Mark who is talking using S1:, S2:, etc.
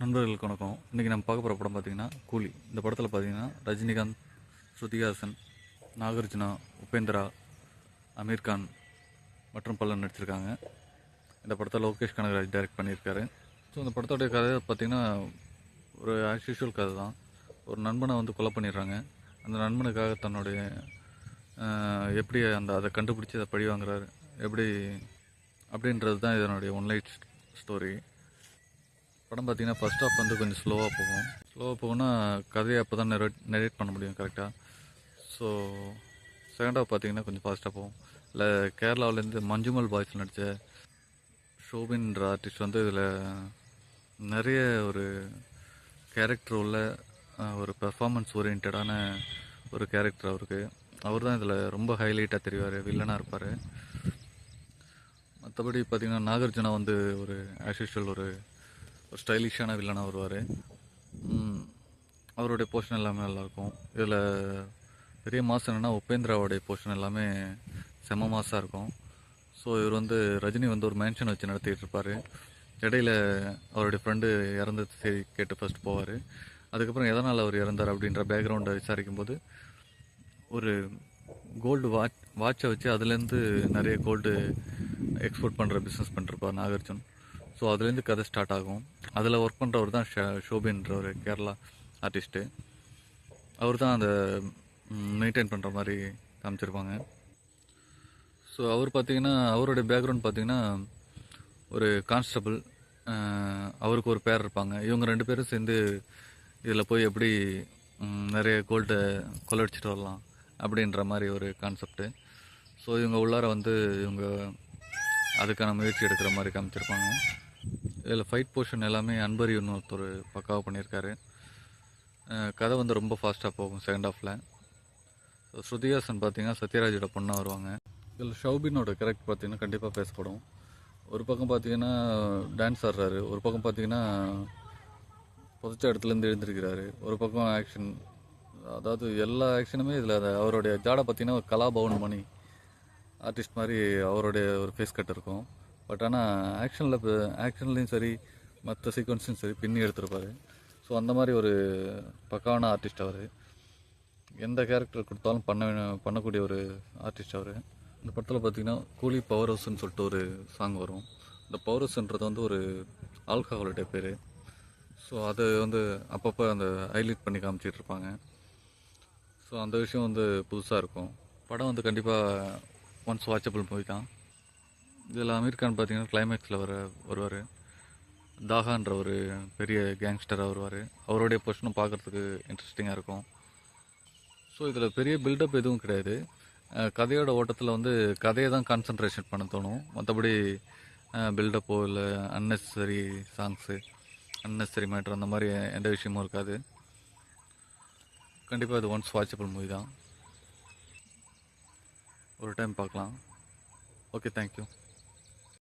S1: நண்பர்களுக்கு வணக்கம். இன்றைக்கி நம்ம பார்க்க போகிற படம் பார்த்திங்கன்னா கூலி. இந்த படத்தில் பார்த்திங்கன்னா ரஜினிகாந்த், ஸ்ருதிஹாசன், நாகார்ஜுனா, உபேந்திரா, அமீர் கான் மற்றும் பலர் நடிச்சிருக்காங்க. இந்த படத்தை லோகேஷ் கனகராஜ் டைரக்ட் பண்ணியிருக்காரு. ஸோ இந்த படத்தோடைய கதை பார்த்திங்கன்னா ஒரு ஆஸ் யூஷுவல் கதை தான். ஒரு நண்பனை வந்து கொலை பண்ணிடுறாங்க. அந்த நண்பனுக்காக தன்னுடைய எப்படி அதை கண்டுபிடிச்சி அதை பழி வாங்குறாரு எப்படி அப்படின்றது தான் இதனுடைய ஒன்லைட் ஸ்டோரி. படம் பார்த்திங்கன்னா ஃபஸ்ட் ஹாஃப் வந்து கொஞ்சம் ஸ்லோவாக போகும்னா கதையை அப்போ தான் நெரேட் பண்ண முடியும் கரெக்டாக. ஸோ செகண்ட் ஹாஃப் பார்த்திங்கன்னா கொஞ்சம் ஃபாஸ்ட்டாக போகும். இல்லை கேரளாவிலேருந்து மஞ்சுமல் பாய்ஸ் நடித்த ஷோபின்ற ஆர்டிஸ்ட் வந்து இதில் நிறைய ஒரு கேரக்டர் உள்ள ஒரு பெர்ஃபார்மன்ஸ் ஓரியன்டான ஒரு கேரக்டர் அவருக்கு. அவர் தான் இதில் ரொம்ப ஹைலைட்டாக தெரிவார், வில்லனாக இருப்பார். மற்றபடி பார்த்திங்கன்னா நாகார்ஜுனா வந்து ஒரு ஆஸ் யூஷுவல் ஒரு ஸ்டைலிஷான வில்லனாக வருவார். அவருடைய போர்ஷன் எல்லாமே நல்லாயிருக்கும். இதில் பெரிய மாதம் என்னென்னா உபேந்திராவோடைய போர்ஷன் எல்லாமே செம மாசாக இருக்கும். ஸோ இவர் வந்து ரஜினி வந்து ஒரு மேன்ஷன் வச்சு நடத்திட்டு இருப்பார். இடையில அவருடைய ஃப்ரெண்டு இறந்தது சரி கேட்டு ஃபஸ்ட் போவார். அதுக்கப்புறம் எதனால் அவர் இறந்தார் அப்படின்ற பேக்ரவுண்டை விசாரிக்கும்போது ஒரு கோல்டு வாட்சை வச்சு அதுலேருந்து நிறைய கோல்டு எக்ஸ்போர்ட் பண்ணுற பிஸ்னஸ் பண்ணிருப்பார் நாகார்ஜுன். ஸோ அதுலேருந்து கதை ஸ்டார்ட் ஆகும். அதில் ஒர்க் பண்ணுறவர் தான் ஷோபின்ற ஒரு கேரளா ஆர்டிஸ்ட்டு. அவர் தான் அதை மெயின்டைன் பண்ணுற மாதிரி காமிச்சிருப்பாங்க. ஸோ அவர் பார்த்திங்கன்னா அவருடைய பேக்ரவுண்ட் பார்த்திங்கன்னா ஒரு கான்ஸ்டபிள், அவருக்கு ஒரு பேர் இருப்பாங்க. இவங்க 2 பேரும் சேர்ந்து இதில் போய் எப்படி நிறைய கோல்டை கொள்ளடிச்சிட்டு வரலாம் அப்படின்ற மாதிரி ஒரு கான்செப்டு. ஸோ இவங்க உள்ளார வந்து இவங்க அதுக்கான முயற்சி எடுக்கிற மாதிரி காமிச்சிருப்பாங்க. இதில் ஃபைட் போர்ஷன் எல்லாமே அன்பரி இன்னொருத்தர் பக்காவாக பண்ணியிருக்காரு. கதை வந்து ரொம்ப ஃபாஸ்ட்டாக போகும் செகண்ட் ஹாஃபில். ஸ்ருதிஹாசன் பார்த்திங்கன்னா சத்யராஜோட பொண்ணாக வருவாங்க. இதில் ஷௌபினோட கேரக்டர் பார்த்திங்கன்னா கண்டிப்பாக பேசப்படும். ஒரு பக்கம் பார்த்திங்கன்னா டான்ஸ் ஆடுறாரு, ஒரு பக்கம் பார்த்திங்கன்னா புதைச்ச இடத்துலேருந்து எழுந்திருக்கிறாரு, ஒரு பக்கம் ஆக்ஷன். அதாவது எல்லா ஆக்ஷனுமே இதில் அவருடைய ஜாடை பார்த்திங்கன்னா கலாபவன் மணி ஆர்டிஸ்ட் மாதிரி அவருடைய ஒரு ஃபேஸ் கட் இருக்கும். பட் ஆனால் ஆக்ஷன்லேயும் சரி மற்ற சீக்வன்ஸும் சரி பின்னி எடுத்திருப்பார். ஸோ அந்த மாதிரி ஒரு பக்காவான ஆர்டிஸ்ட் அவர். எந்த கேரக்டர் கொடுத்தாலும் பண்ணக்கூடிய ஒரு ஆர்டிஸ்ட் அவர். இந்த படத்தில் பார்த்திங்கன்னா கூலி பவர் ஹவுஸ்ன்னு சொல்லிட்டு ஒரு சாங் வரும். இந்த பவர் ஹவுஸ்ன்றது வந்து ஒரு ஆல்கஹாலுடைய பேர். ஸோ அது வந்து அப்பப்போ அந்த ஹைலைட் பண்ணி காமிச்சிட்டு இருப்பாங்க. ஸோ அந்த விஷயம் வந்து புதுசாக இருக்கும். படம் வந்து கண்டிப்பாக ஒன்ஸ் வாட்சபிள் மூவி தான். இதில் அமீர் கான் பார்த்திங்கன்னா கிளைமேக்ஸில் வருவார். தாகான்ற ஒரு பெரிய கேங்ஸ்டராக வருவார். அவருடைய பொசிஷனும் பார்க்குறதுக்கு இன்ட்ரெஸ்டிங்காக இருக்கும். ஸோ இதில் பெரிய பில்டப் எதுவும் கிடையாது. கதையோட ஓட்டத்தில் வந்து கதையை தான் கான்சன்ட்ரேஷன் பண்ண தோணும். மற்றபடி பில்டப்போ இல்லை அன்னெசரி சாங்ஸு, அன்னெசரி மேட்ரு அந்த மாதிரி எந்த விஷயமும் இருக்காது. கண்டிப்பாக இது ஒன்ஸ் வாட்சபிள் மூவி தான். ஒரு டைம் பார்க்கலாம். Okay, thank you.